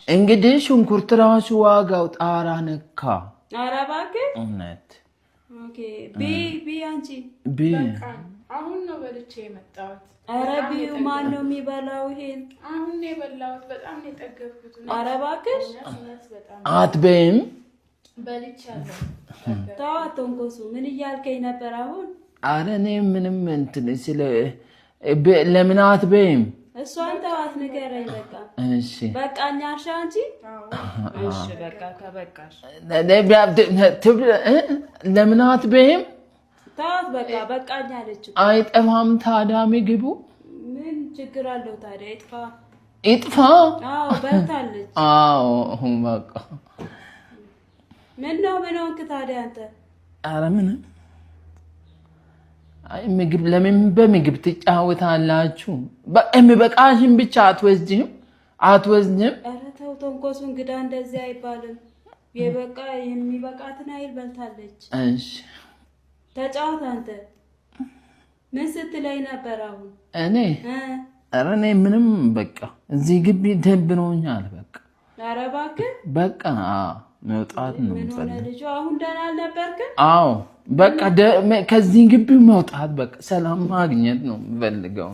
እንግዲህ ሽንኩርት ራሱ ዋጋው ጣራ ነካ። ኧረ እባክህ እውነት። ኦኬ ቢ አንቺ በቃ አሁን ነው በልቼ የመጣሁት። ኧረ ቢዩ ማን ነው የሚበላው ይሄን? አሁን ነው የበላሁት። በጣም ነው የጠገብኩት። ኧረ እባክሽ አትበይም። በልቻለሁ። ተዋት ተንኮሱ። ምን እያልከኝ ነበር አሁን? ኧረ እኔ ምንም እንትን ስለ ለምን አትበይም? እሷን ተዋት፣ ንገረኝ በቃ። እሺ በቃኛ አልሽ አንቺ? እሺ በቃ ተበቃሽ። ለምን አትበይም? ተዋት በቃ በቃኛ አለች። አይጠፋም ታዲያ ምግቡ? ምን ችግር አለው ታዲያ? ይጥፋ። አዎ በልታለች። አዎ በቃ ምን ሆንክ ታዲያ አንተ? ኧረ ምንም። አይ ምግብ ለምን በምግብ ትጫወታላችሁ? የሚበቃሽን ብቻ አትወስጂም? ኧረ ተው ተንኮሱ፣ እንግዳ እንደዚህ አይባልም። የበቃ የሚበቃትን አይል በልታለች። እሺ ተጫወት አንተ። ምን ስትለኝ ነበር አሁን? ኧረ እኔ ምንም በቃ እዚህ ግቢ ደብሮኛል። በቃ ኧረ እባክህ በቃ መውጣት ነው የምፈልገው። ምን ሆነ ልጁ? አሁን ደህና አልነበርክም? አዎ በቃ ከዚህ ግቢ መውጣት፣ በቃ ሰላም ማግኘት ነው የምፈልገው።